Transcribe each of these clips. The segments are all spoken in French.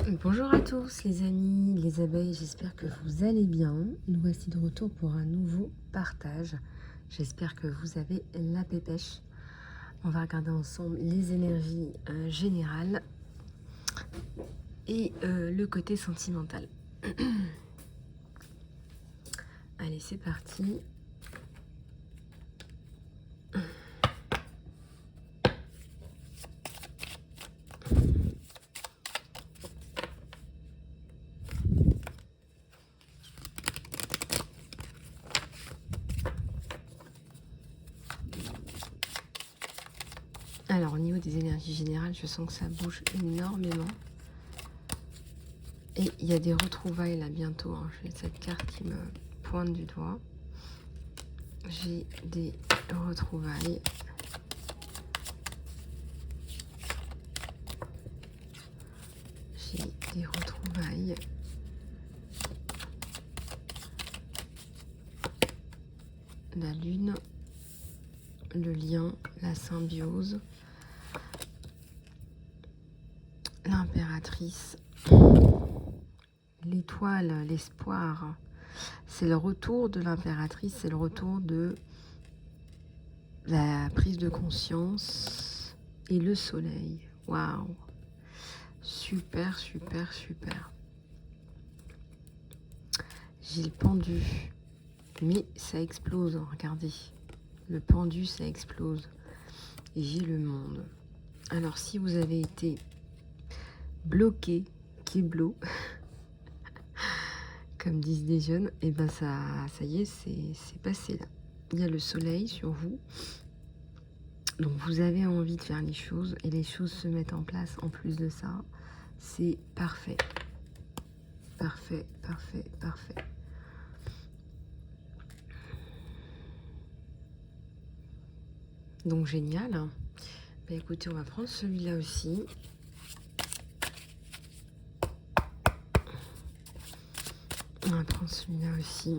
Bonjour à tous les amis, les abeilles, j'espère que vous allez bien. Nous voici de retour pour un nouveau partage. J'espère que vous avez la pépèche. On va regarder ensemble les énergies générales et le côté sentimental. Allez, c'est parti. Alors, au niveau des énergies générales, je sens que ça bouge énormément. Et il y a des retrouvailles là bientôt. Hein. J'ai cette carte qui me pointe du doigt. J'ai des retrouvailles. J'ai des retrouvailles. La lune, le lien, la symbiose, l'impératrice, l'étoile, l'espoir. C'est le retour de l'impératrice, c'est le retour de la prise de conscience et le soleil. Waouh! Super, super, super. J'ai le pendu, mais ça explose, regardez. Le pendu, ça explose. Et j'ai le monde. Alors, si vous avez été bloqué, kiblo, comme disent les jeunes, et ben ça y est, c'est passé là. Il y a le soleil sur vous. Donc vous avez envie de faire les choses et les choses se mettent en place en plus de ça. C'est parfait. Parfait, parfait, parfait. Donc génial. Bah, écoutez, on va prendre celui-là aussi. On va prendre celui-là aussi.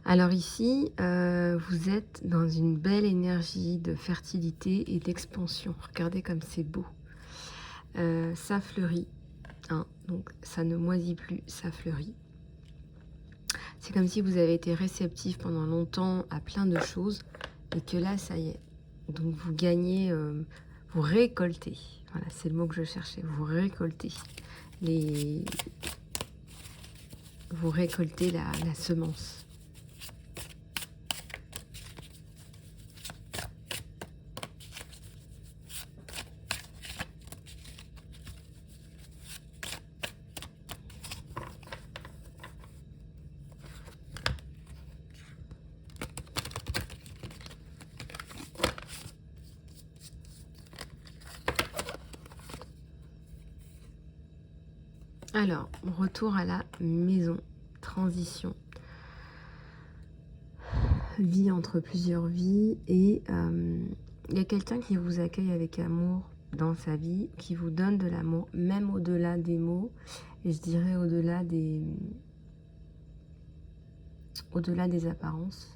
Alors ici, vous êtes dans une belle énergie de fertilité et d'expansion. Regardez comme c'est beau. Ça fleurit, hein, donc ça ne moisit plus, ça fleurit. C'est comme si vous avez été réceptif pendant longtemps à plein de choses et que là, ça y est. Donc vous gagnez, vous récoltez. Voilà, c'est le mot que je cherchais. Vous récoltez vous récoltez la semence. Alors, retour à la maison, transition, vie entre plusieurs vies et il y a quelqu'un qui vous accueille avec amour dans sa vie, qui vous donne de l'amour, même au-delà des mots, et je dirais au-delà des apparences.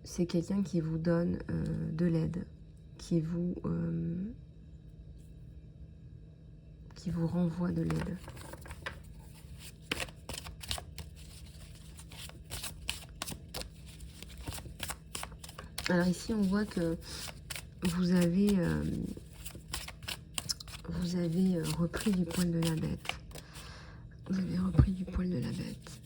C'est quelqu'un qui vous donne de l'aide, qui vous renvoie de l'aide. Alors ici, on voit que vous avez repris du poil de la bête. Vous avez repris du poil de la bête.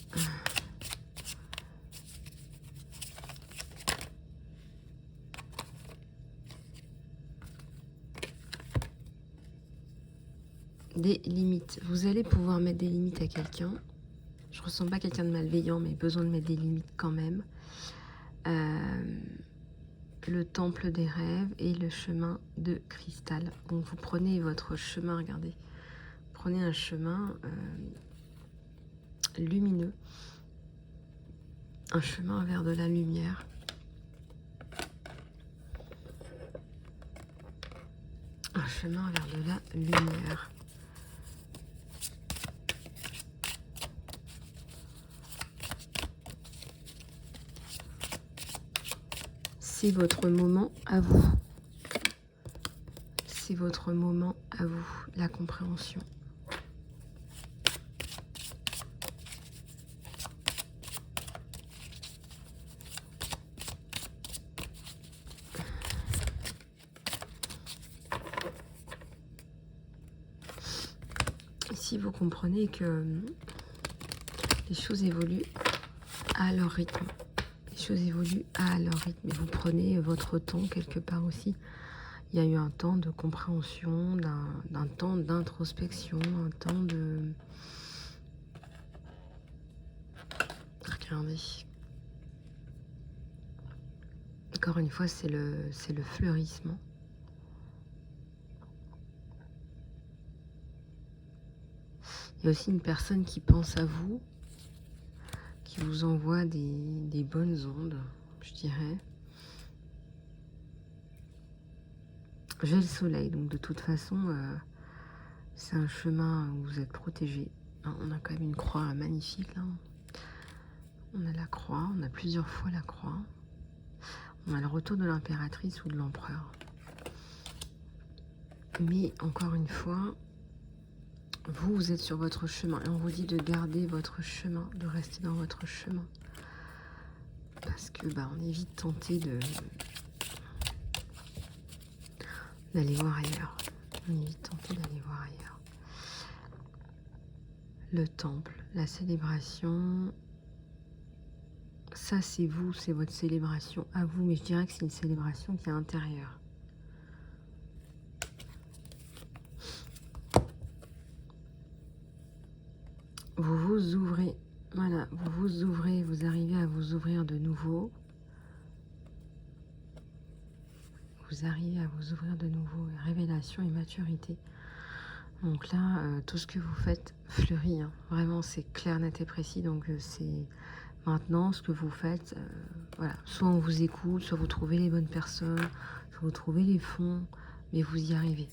des limites. Vous allez pouvoir mettre des limites à quelqu'un. Je ressens pas quelqu'un de malveillant, mais besoin de mettre des limites quand même. Le temple des rêves et le chemin de cristal. Donc vous prenez votre chemin, regardez. Prenez un chemin lumineux. Un chemin vers de la lumière. Un chemin vers de la lumière. C'est votre moment à vous. C'est votre moment à vous, la compréhension. Si vous comprenez que les choses évoluent à leur rythme, les choses évoluent à leur rythme, et vous prenez votre temps quelque part aussi. Il y a eu un temps de compréhension, d'un temps d'introspection, un temps de... Regardez. Encore une fois, c'est le fleurissement. Il y a aussi une personne qui pense à vous, qui vous envoie des bonnes ondes, je dirais. J'ai le soleil, donc de toute façon, c'est un chemin où vous êtes protégé. On a quand même une croix magnifique là. On a la croix, on a plusieurs fois la croix. On a le retour de l'impératrice ou de l'empereur. Mais encore une fois, vous êtes sur votre chemin et on vous dit de garder votre chemin, de rester dans votre chemin. Parce que on est vite tenté d'aller voir ailleurs. On est vite tenté d'aller voir ailleurs. Le temple, la célébration, ça c'est vous, c'est votre célébration à vous, mais je dirais que c'est une célébration qui est intérieure. Vous vous ouvrez, voilà, vous vous ouvrez, vous arrivez à vous ouvrir de nouveau. Vous arrivez à vous ouvrir de nouveau, révélation et maturité. Donc là, tout ce que vous faites fleurit, hein. Vraiment c'est clair, net et précis, donc c'est maintenant ce que vous faites, voilà, soit on vous écoute, soit vous trouvez les bonnes personnes, soit vous trouvez les fonds, mais vous y arrivez.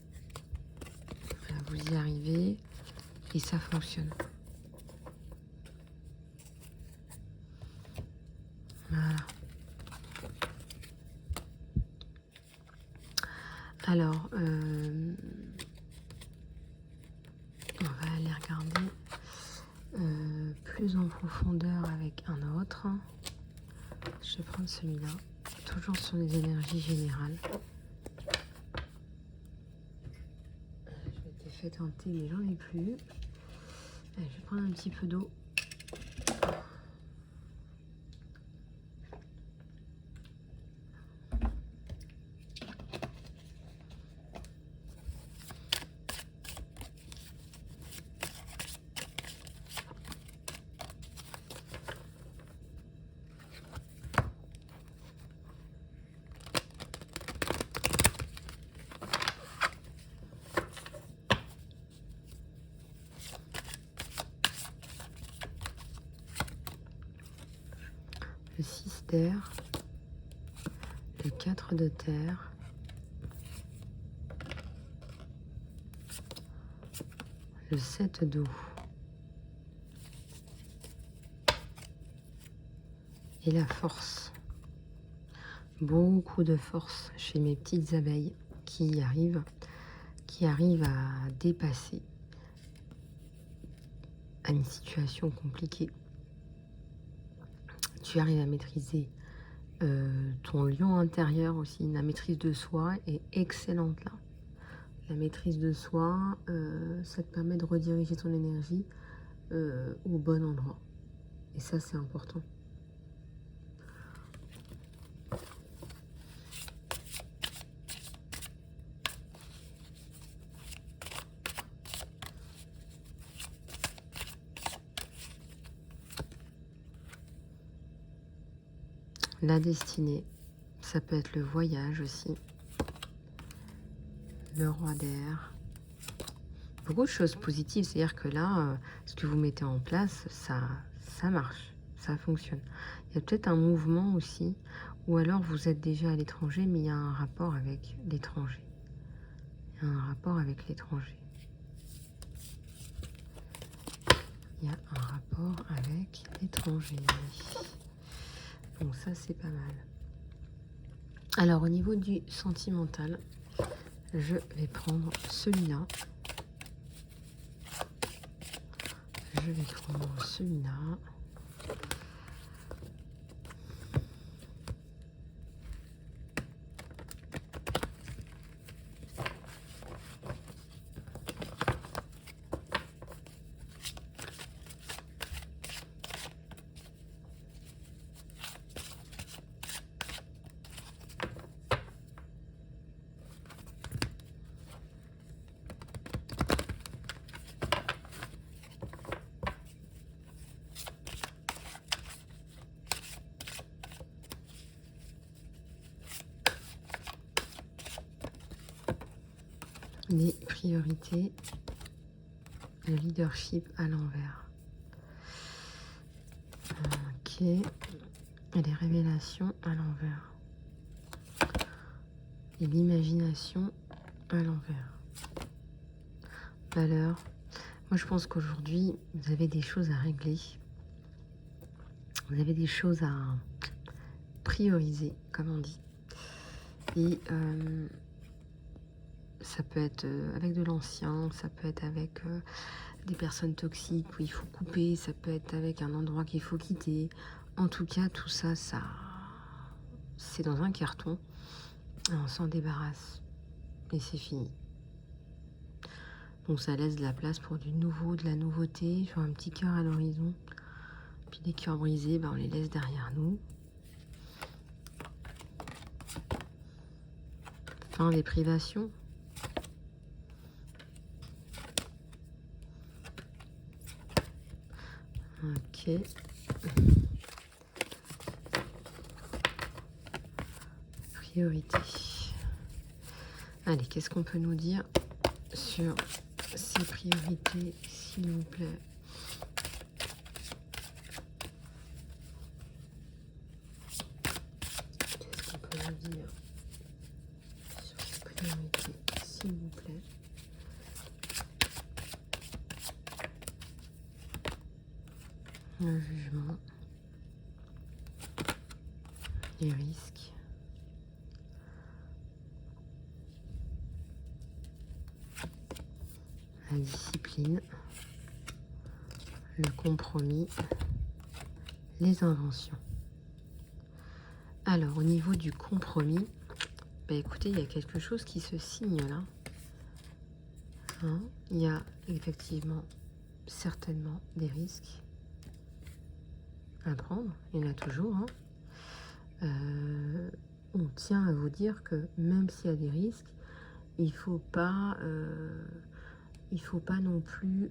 Voilà, vous y arrivez et ça fonctionne. Voilà. Alors, on va aller regarder plus en profondeur avec un autre. Je vais prendre celui-là, toujours sur les énergies générales. Je m'étais fait tenter, mais j'en ai plus. Allez, je vais prendre un petit peu d'eau. Le 6 d'air, le 4 de terre, le 7 d'eau et la force. Beaucoup de force chez mes petites abeilles qui arrivent à dépasser à une situation compliquée. Tu arrives à maîtriser ton lion intérieur aussi. La maîtrise de soi est excellente là. La maîtrise de soi, ça te permet de rediriger ton énergie au bon endroit. Et ça, c'est important. la destinée. Ça peut être le voyage aussi. Le roi d'air. Beaucoup de choses positives. C'est-à-dire que là, ce que vous mettez en place, ça marche. Ça fonctionne. Il y a peut-être un mouvement aussi. Ou alors vous êtes déjà à l'étranger, mais il y a un rapport avec l'étranger. Il y a un rapport avec l'étranger. Il y a un rapport avec l'étranger. Donc ça, c'est pas mal. Alors, au niveau du sentimental, je vais prendre celui-là. Je vais prendre celui-là. Les priorités, le leadership à l'envers. Ok. Et les révélations à l'envers. Et l'imagination à l'envers. Valeur. Moi, je pense qu'aujourd'hui, vous avez des choses à régler. Vous avez des choses à prioriser, comme on dit. Et ça peut être avec de l'ancien, ça peut être avec des personnes toxiques où il faut couper, ça peut être avec un endroit qu'il faut quitter. En tout cas, tout ça, c'est dans un carton. Et on s'en débarrasse. Et c'est fini. Donc ça laisse de la place pour du nouveau, de la nouveauté. Je vois un petit cœur à l'horizon. Puis les cœurs brisés, ben, on les laisse derrière nous. Fin des privations. Ok. Priorité. Allez, qu'est-ce qu'on peut nous dire sur ces priorités, s'il vous plaît? Qu'est-ce qu'on peut nous dire sur ces priorités, s'il vous plaît? Le jugement, les risques, la discipline, le compromis, les inventions. Alors, au niveau du compromis, bah écoutez, il y a quelque chose qui se signe là. Hein, il y a effectivement, certainement, des risques à prendre. Il y en a toujours. Hein. On tient à vous dire que même s'il y a des risques, il faut pas non plus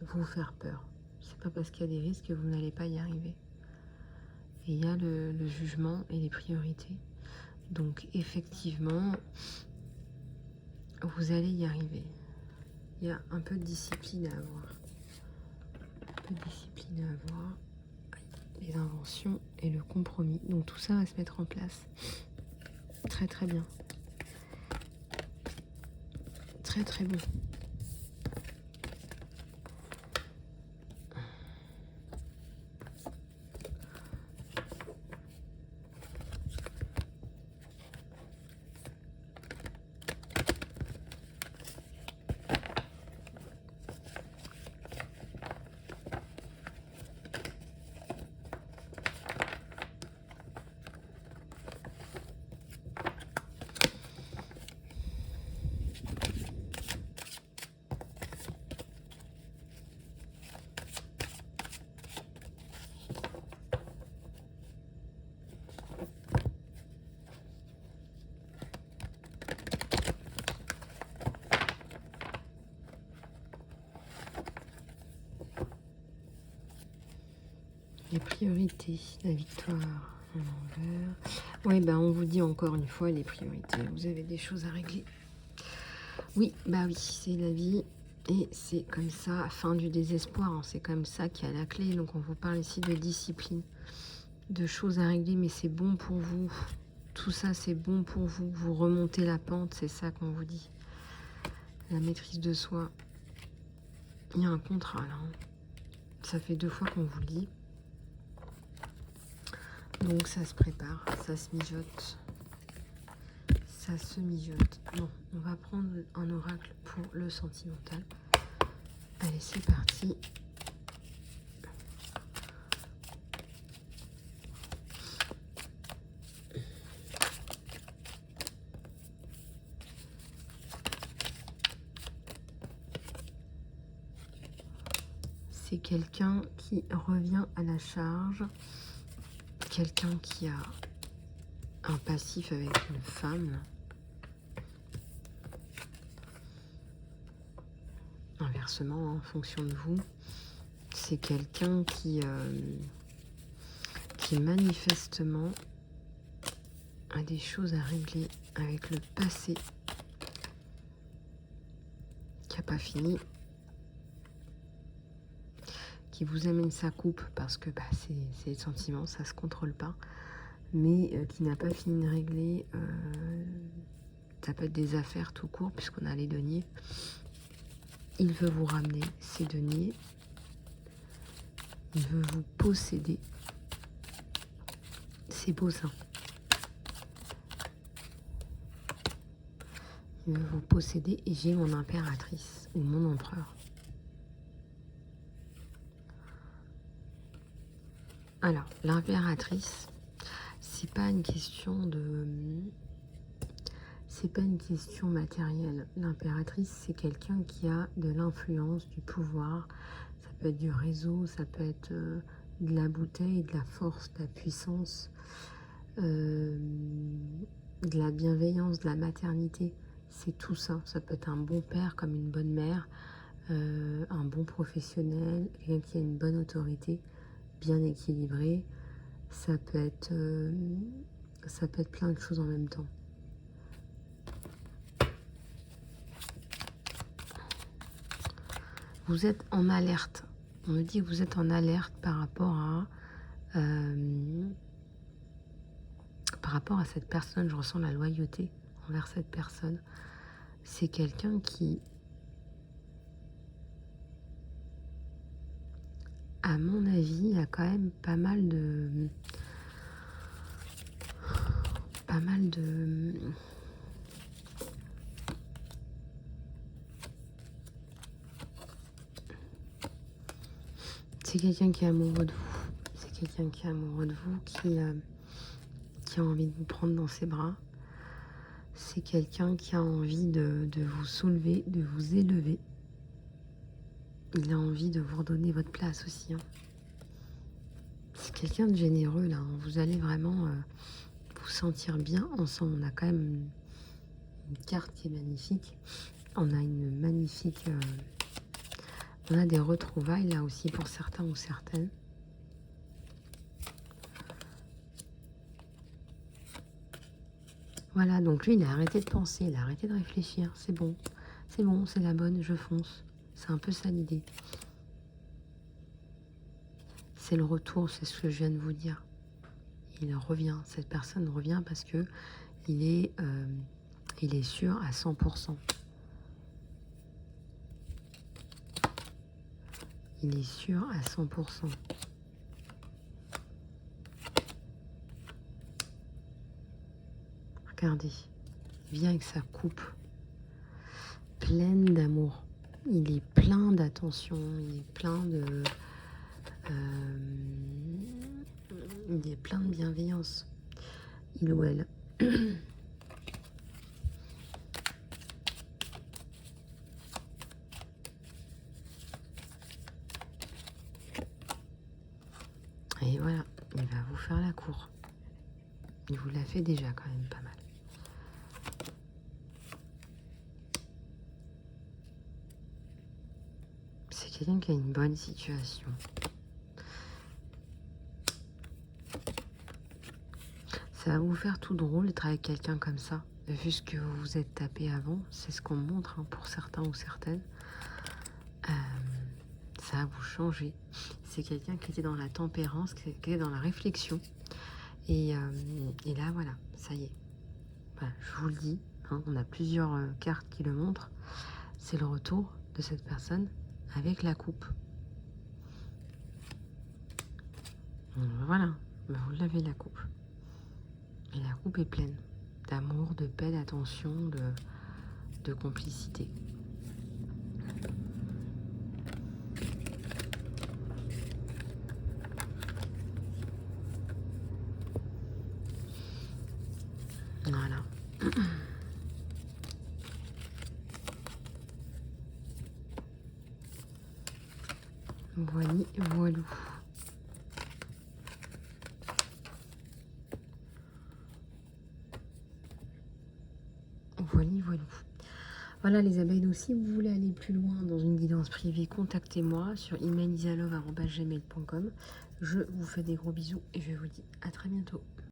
vous faire peur. C'est pas parce qu'il y a des risques que vous n'allez pas y arriver. Et il y a le jugement et les priorités. Donc effectivement, vous allez y arriver. Il y a un peu de discipline à avoir. Un peu de discipline à avoir. Les inventions et le compromis. Donc tout ça va se mettre en place. Très très bien. Très très bon. Les priorités, la victoire, À l'envers. Oui, ben on vous dit encore une fois les priorités. Vous avez des choses à régler. Oui, bah oui, c'est la vie. Et c'est comme ça, fin du désespoir. Hein, c'est comme ça qu'il y a la clé. Donc on vous parle ici de discipline, de choses à régler, mais c'est bon pour vous. Tout ça, c'est bon pour vous. Vous remontez la pente, c'est ça qu'on vous dit. La maîtrise de soi. Il y a un contrat là. Hein. Ça fait 2 fois qu'on vous le dit. Donc ça se prépare, ça se mijote. Ça se mijote. Bon, on va prendre un oracle pour le sentimental. Allez, c'est parti. C'est quelqu'un qui revient à la charge. Quelqu'un qui a un passif avec une femme. Inversement, en fonction de vous, c'est quelqu'un qui manifestement a des choses à régler avec le passé, qui n'a pas fini, qui vous amène sa coupe parce que bah, c'est le sentiment, ça se contrôle pas, mais qui n'a pas fini de régler. Ça peut être des affaires tout court puisqu'on a les deniers. Il veut vous ramener ces deniers. Il veut vous posséder. C'est beau ça. Il veut vous posséder et j'ai mon impératrice ou mon empereur. Alors, l'impératrice, c'est pas une question de... C'est pas une question matérielle. L'impératrice, c'est quelqu'un qui a de l'influence, du pouvoir. Ça peut être du réseau, ça peut être de la bouteille, de la force, de la puissance, de la bienveillance, de la maternité. C'est tout ça. Ça peut être un bon père comme une bonne mère, un bon professionnel, quelqu'un qui a une bonne autorité, bien équilibré. Ça peut être plein de choses en même temps. Vous êtes en alerte. On me dit que vous êtes en alerte par rapport à cette personne. Je ressens la loyauté envers cette personne. C'est quelqu'un qui, à mon avis, a quand même pas mal de... C'est quelqu'un qui est amoureux de vous. C'est quelqu'un qui est amoureux de vous, qui a envie de vous prendre dans ses bras. C'est quelqu'un qui a envie de vous soulever, de vous élever. Il a envie de vous redonner votre place aussi. Hein. C'est quelqu'un de généreux là. Hein. Vous allez vraiment vous sentir bien ensemble. On a quand même une carte qui est magnifique. On a une magnifique... on a des retrouvailles là aussi pour certains ou certaines. Voilà, donc lui, il a arrêté de penser, il a arrêté de réfléchir. C'est bon, c'est la bonne, je fonce. C'est un peu ça l'idée. C'est le retour, c'est ce que je viens de vous dire. Il revient, cette personne revient parce que il est sûr à 100%. Il est sûr à 100%. Regardez, il vient avec sa coupe pleine d'amour. Il est plein d'attention, il est plein de... il est plein de bienveillance. Il ou elle. Et voilà, il va vous faire la cour. Il vous l'a fait déjà quand même pas mal. C'est quelqu'un qui a une bonne situation. Ça va vous faire tout drôle d'être avec quelqu'un comme ça. Vu ce que vous vous êtes tapé avant, c'est ce qu'on montre hein, pour certains ou certaines. Ça va vous changer. C'est quelqu'un qui était dans la tempérance, qui était dans la réflexion. Et là, voilà, ça y est. Voilà, je vous le dis, hein, on a plusieurs cartes qui le montrent. C'est le retour de cette personne avec la coupe. Voilà, vous l'avez la coupe. Et la coupe est pleine d'amour, de paix, d'attention, de complicité. Voilà. Voili, voilou. Voili, voilou. Voilà les abeilles, donc si vous voulez aller plus loin dans une guidance privée, contactez-moi sur email isalove@gmail.com. Je vous fais des gros bisous et je vous dis à très bientôt.